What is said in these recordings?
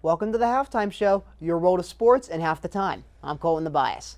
Welcome to the Halftime Show, your world of sports in half the time. I'm Colton the Bias.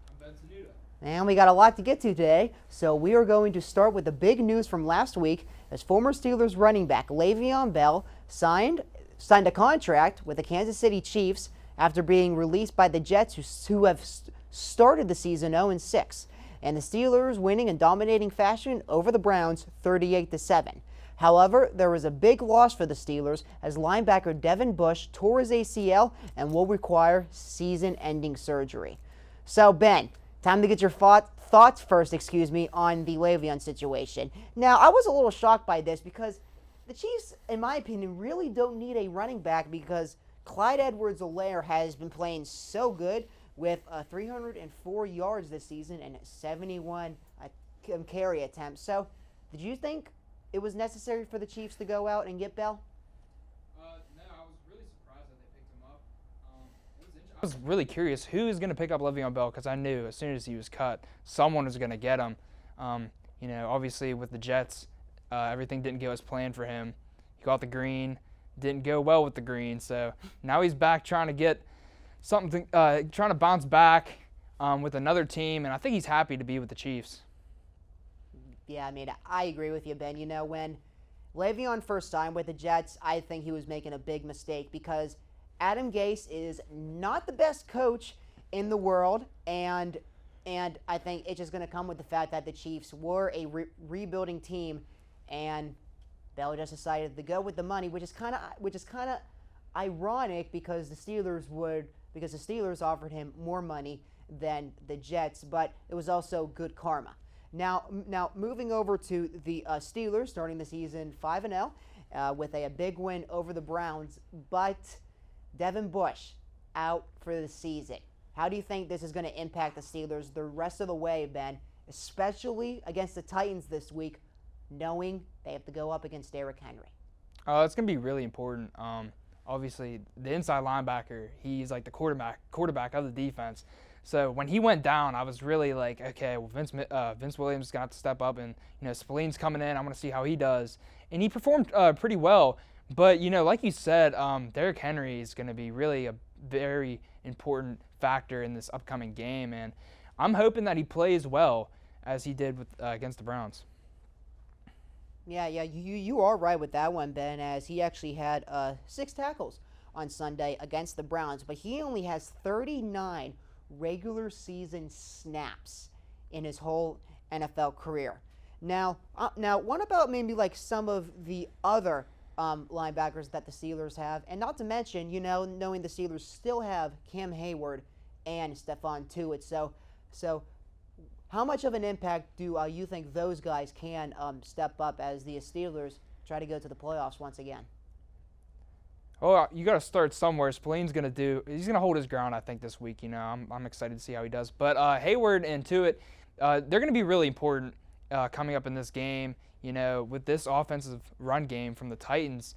I'm Ben Sanuda. And we got a lot to get to today, so we are going to start with the big news from last week as former Steelers running back Le'Veon Bell signed a contract with the Kansas City Chiefs after being released by the Jets, who have started the season 0-6, and the Steelers winning in dominating fashion over the Browns 38-7. However, there was a big loss for the Steelers as linebacker Devin Bush tore his ACL and will require season-ending surgery. So, Ben, time to get your thoughts first, on the Le'Veon situation. Now, I was a little shocked by this because the Chiefs, in my opinion, really don't need a running back because Clyde Edwards-Helaire has been playing so good with 304 yards this season and 71 carry attempts. So, did you think it was necessary for the Chiefs to go out and get Bell? No, I was really surprised that they picked him up. I was really curious who is going to pick up Le'Veon Bell because I knew as soon as he was cut, someone was going to get him. Obviously with the Jets, everything didn't go as planned for him. He got the green, didn't go well with the green, so now he's back trying to get something, trying to bounce back with another team, and I think he's happy to be with the Chiefs. Yeah, I agree with you, Ben. When Le'Veon first signed with the Jets, I think he was making a big mistake because Adam Gase is not the best coach in the world, and I think it's just going to come with the fact that the Chiefs were a rebuilding team, and Bell just decided to go with the money, which is kind of ironic because the Steelers offered him more money than the Jets, but it was also good karma. Now moving over to the Steelers, starting the season 5-0 with a big win over the Browns, but Devin Bush out for the season. How do you think this is going to impact the Steelers the rest of the way, Ben, especially against the Titans this week, knowing they have to go up against Derrick Henry? It's going to be really important. Obviously, the inside linebacker, he's like the quarterback of the defense. So when he went down, I was really like, okay, well, Vince Williams got to step up, and Spillane's coming in. I'm going to see how he does, and he performed pretty well. But like you said, Derrick Henry is going to be really a very important factor in this upcoming game, and I'm hoping that he plays well as he did with against the Browns. Yeah, you are right with that one, Ben, as he actually had 6 tackles on Sunday against the Browns, but he only has 39 regular season snaps in his whole NFL career. Now, what about maybe like some of the other linebackers that the Steelers have, and not to mention, knowing the Steelers still have Cam Hayward and Stephon Tuitt. So how much of an impact do you think those guys can step up as the Steelers try to go to the playoffs once again? Oh, you got to start somewhere. Spillane's he's going to hold his ground, I think, this week. I'm excited to see how he does. But Hayward and Tuitt, they're going to be really important coming up in this game. With this offensive run game from the Titans,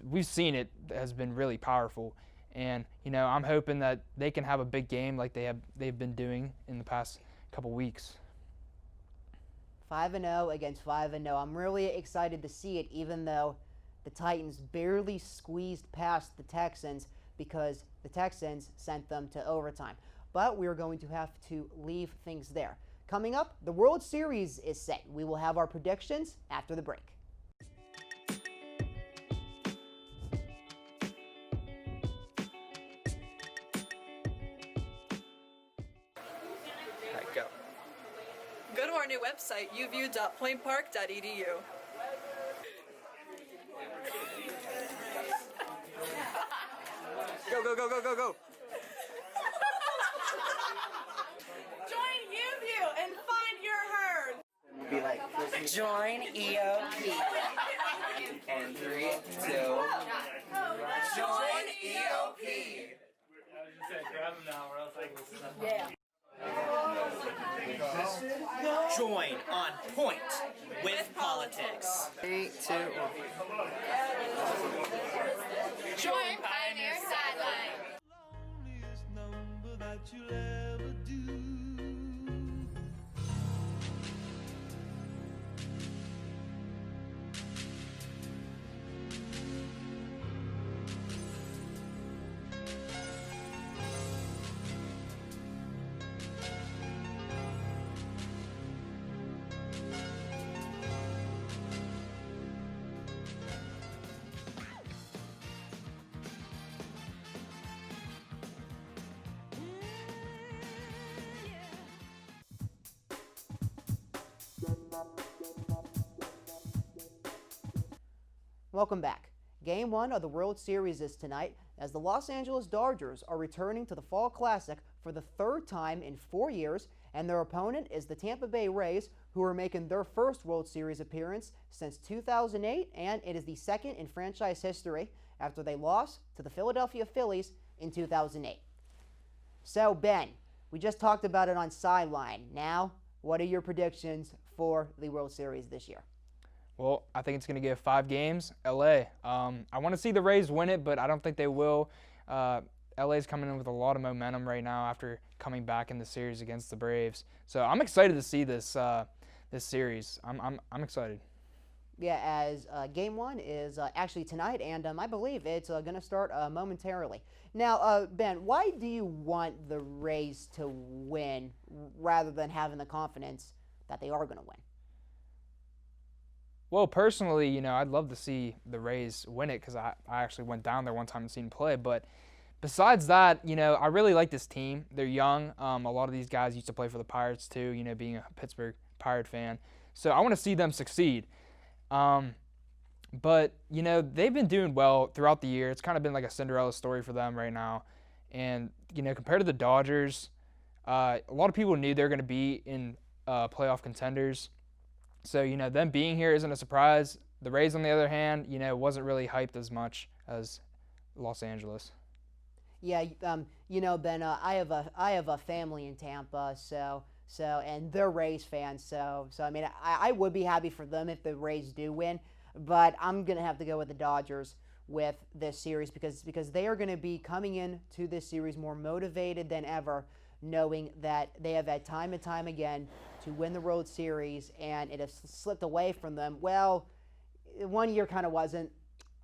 we've seen it has been really powerful. And, I'm hoping that they can have a big game like they've been doing in the past couple weeks. 5-0 against 5-0. I'm really excited to see it, even though the Titans barely squeezed past the Texans because the Texans sent them to overtime. But we're going to have to leave things there. Coming up, the World Series is set. We will have our predictions after the break. All right, go. Go to our new website, uvu.plainpark.edu. Go, go, go, go, go, go. Join UView and find your herd. Join EOP. And 3, 2. Join EOP. Grab them now, or else I can listen. Yeah. Join On Point with Politics. 3, 2, 1. Join Pioneer Sideline. Loneliest number that you'll ever do. Welcome back. Game 1 of the World Series is tonight as the Los Angeles Dodgers are returning to the Fall Classic for the third time in 4 years, and their opponent is the Tampa Bay Rays, who are making their first World Series appearance since 2008, and it is the second in franchise history after they lost to the Philadelphia Phillies in 2008. So, Ben, we just talked about it on Sideline. Now, what are your predictions for the World Series this year? Well, I think it's going to give 5 games. LA. I want to see the Rays win it, but I don't think they will. LA's coming in with a lot of momentum right now after coming back in the series against the Braves. So I'm excited to see this this series. I'm excited. Yeah, as Game 1 is actually tonight, and I believe it's going to start momentarily. Now, Ben, why do you want the Rays to win rather than having the confidence that they are going to win? Well, personally, I'd love to see the Rays win it because I actually went down there one time and seen them play. But besides that, I really like this team. They're young. A lot of these guys used to play for the Pirates too, being a Pittsburgh Pirate fan. So I want to see them succeed. But, they've been doing well throughout the year. It's kind of been like a Cinderella story for them right now. And, compared to the Dodgers, a lot of people knew they were going to be in playoff contenders. So, them being here isn't a surprise. The Rays, on the other hand, wasn't really hyped as much as Los Angeles. Yeah, Ben, I have a family in Tampa, so and they're Rays fans, so I mean, I would be happy for them if the Rays do win, but I'm gonna have to go with the Dodgers with this series because they are gonna be coming in to this series more motivated than ever, knowing that they have had time and time again to win the World Series, and it has slipped away from them. Well, one year kind of wasn't,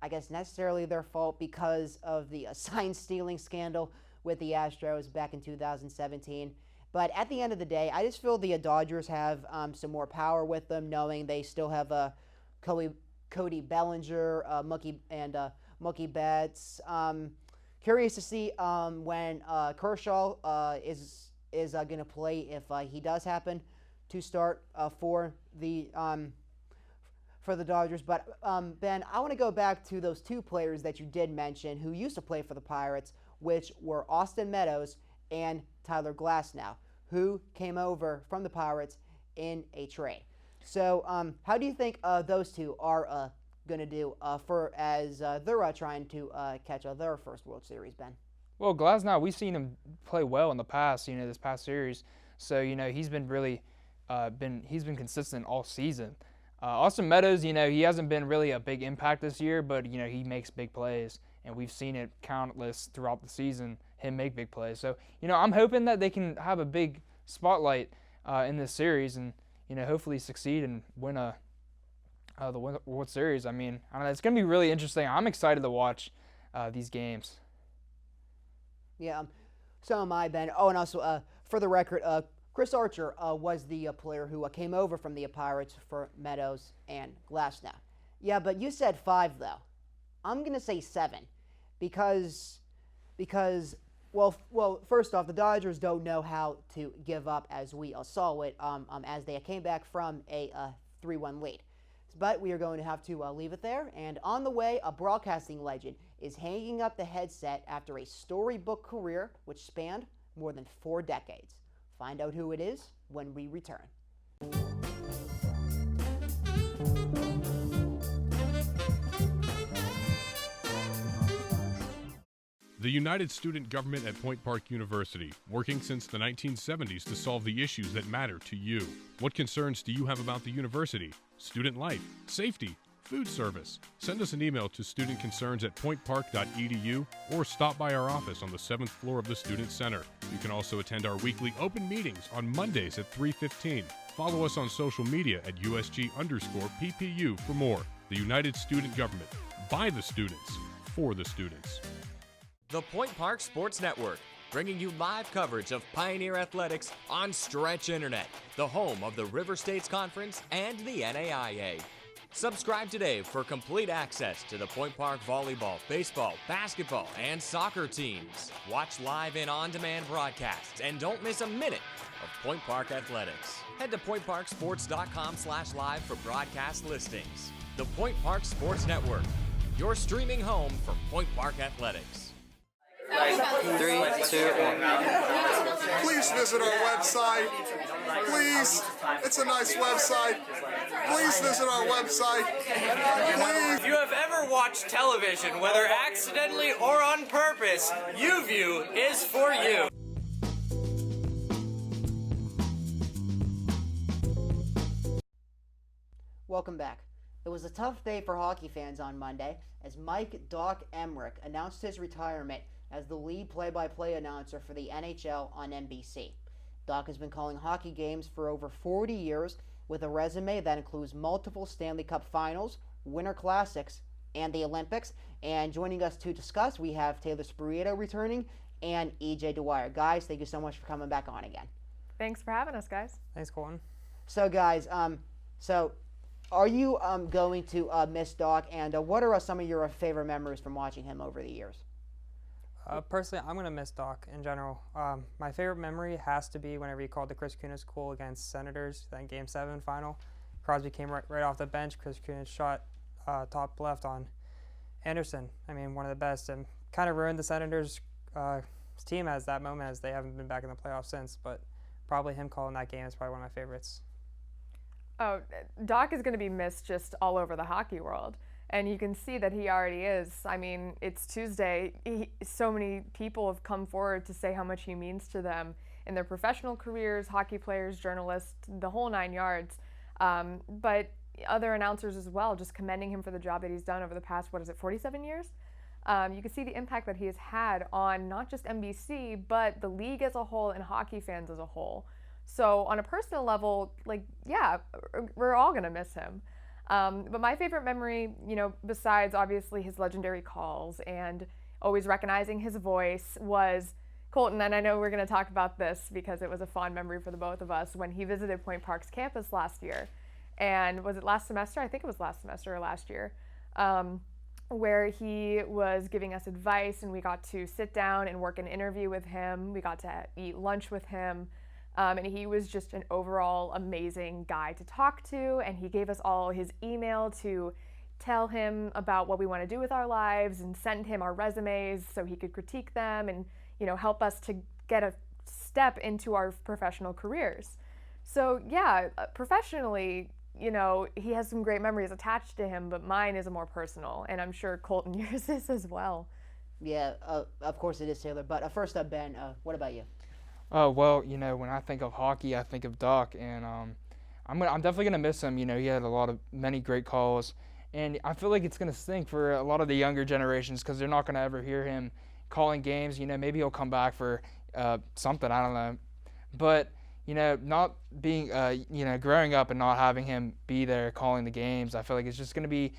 I guess, necessarily their fault because of the sign stealing scandal with the Astros back in 2017. But at the end of the day, I just feel the Dodgers have some more power with them, knowing they still have Cody Bellinger, Mookie Betts. Curious to see when Kershaw is going to play, if he does happen to start for the Dodgers. But Ben, I want to go back to those 2 players that you did mention who used to play for the Pirates, which were Austin Meadows and Tyler Glasnow, who came over from the Pirates in a trade. So how do you think those 2 are going to do as they're trying to catch their first World Series, Ben? Well, Glasnow, we've seen him play well in the past, this past series. So, he's been really he's been consistent all season. Austin Meadows, he hasn't been really a big impact this year, but, he makes big plays, and we've seen it countless throughout the season, him make big plays. So, I'm hoping that they can have a big spotlight in this series and, hopefully succeed and win the World Series. I mean, I don't know, it's going to be really interesting. I'm excited to watch these games. Yeah, so am I, Ben. Oh, and also, for the record, Chris Archer was the player who came over from the Pirates for Meadows and Glasnow. Yeah, but you said 5, though. I'm going to say 7 because well, first off, the Dodgers don't know how to give up, as we saw it as they came back from a 3-1 lead. But we are going to have to leave it there. And on the way, a broadcasting legend is hanging up the headset after a storybook career which spanned more than 4 decades. Find out who it is when we return. The United Student Government at Point Park University, working since the 1970s to solve the issues that matter to you. What concerns do you have about the university? Student life, safety, food service? Send us an email to studentconcerns@pointpark.edu or stop by our office on the 7th floor of the Student Center. You can also attend our weekly open meetings on Mondays at 3:15. Follow us on social media at USG_PPU for more. The United Student Government, by the students, for the students. The Point Park Sports Network, bringing you live coverage of Pioneer Athletics on Stretch Internet, the home of the River States Conference and the NAIA. Subscribe today for complete access to the Point Park volleyball, baseball, basketball, and soccer teams. Watch live and on-demand broadcasts, and don't miss a minute of Point Park Athletics. Head to pointparksports.com/live for broadcast listings. The Point Park Sports Network, your streaming home for Point Park Athletics. 3, 2, 1. Please visit our website. Please. It's a nice website. Please visit our website. Please. If you have ever watched television, whether accidentally or on purpose, YouView is for you. Welcome back. It was a tough day for hockey fans on Monday as Mike Doc Emmerich announced his retirement as the lead play-by-play announcer for the NHL on NBC. Doc has been calling hockey games for over 40 years with a resume that includes multiple Stanley Cup Finals, Winter Classics, and the Olympics. And joining us to discuss, we have Taylor Sprieto returning and EJ Dwyer. Guys, thank you so much for coming back on again. Thanks for having us, guys. Thanks, Colton. So, guys, are you going to miss Doc, and what are some of your favorite memories from watching him over the years? Personally, I'm going to miss Doc in general. My favorite memory has to be whenever he called the Chris Kunitz goal against Senators, that Game 7 final. Crosby came right off the bench. Chris Kunitz shot top left on Anderson. I mean, one of the best, and kind of ruined the Senators' team as that moment, as they haven't been back in the playoffs since. But probably him calling that game is probably one of my favorites. Oh, Doc is going to be missed just all over the hockey world. And you can see that he already is. I mean, it's Tuesday. So many people have come forward to say how much he means to them in their professional careers, hockey players, journalists, the whole 9 yards. But other announcers as well, just commending him for the job that he's done over the past, 47 years? You can see the impact that he has had on not just NBC, but the league as a whole and hockey fans as a whole. So on a personal level, yeah, we're all going to miss him. But my favorite memory, besides obviously his legendary calls and always recognizing his voice, was Colton, and I know we're going to talk about this because it was a fond memory for the both of us, when he visited Point Park's campus last year. And was it last semester? I think it was last semester or last year, where he was giving us advice, and we got to sit down and work an interview with him. We got to eat lunch with him. And he was just an overall amazing guy to talk to, and he gave us all his email to tell him about what we want to do with our lives and send him our resumes so he could critique them and, help us to get a step into our professional careers. So yeah, professionally, he has some great memories attached to him, but mine is a more personal, and I'm sure Colton, yours is as well. Yeah, of course it is, Taylor. But first up, Ben, what about you? Well, when I think of hockey, I think of Doc, and I'm definitely gonna miss him. He had many great calls, and I feel like it's gonna stink for a lot of the younger generations because they're not gonna ever hear him calling games. Maybe he'll come back for something, I don't know, but not being growing up and not having him be there calling the games, I feel like it's just gonna be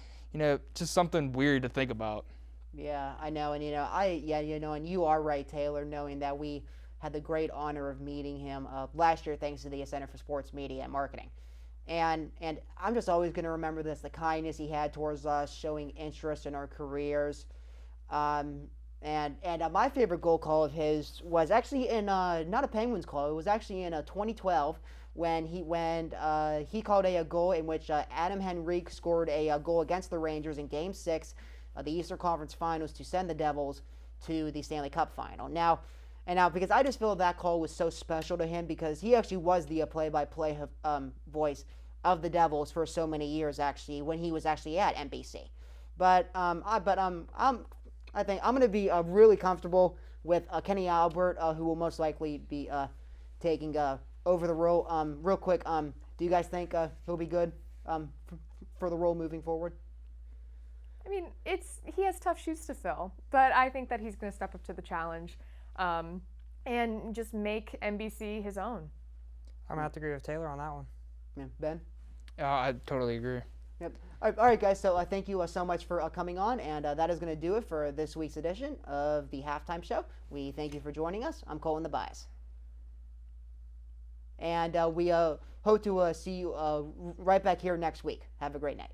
just something weird to think about. Yeah, I know, and and you are right, Taylor, knowing that we had the great honor of meeting him last year thanks to the Center for Sports Media and Marketing. And I'm just always going to remember this, the kindness he had towards us, showing interest in our careers. And my favorite goal call of his was actually in, not a Penguins call, it was actually in 2012 when he called a goal in which Adam Henrique scored a goal against the Rangers in Game 6 of the Eastern Conference Finals to send the Devils to the Stanley Cup Final. Now, because I just feel that call was so special to him because he actually was the play-by-play voice of the Devils for so many years, actually, when he was actually at NBC. But I think I'm going to be really comfortable with Kenny Albert, who will most likely be taking over the role. Real quick, do you guys think he'll be good for the role moving forward? I mean, he has tough shoes to fill, but I think that he's going to step up to the challenge. And just make NBC his own. I'm going to have to agree with Taylor on that one. Yeah, Ben? I totally agree. Yep. All right, guys, so thank you so much for coming on, and that is going to do it for this week's edition of the Halftime Show. We thank you for joining us. I'm Colin the Bias. And we hope to see you right back here next week. Have a great night.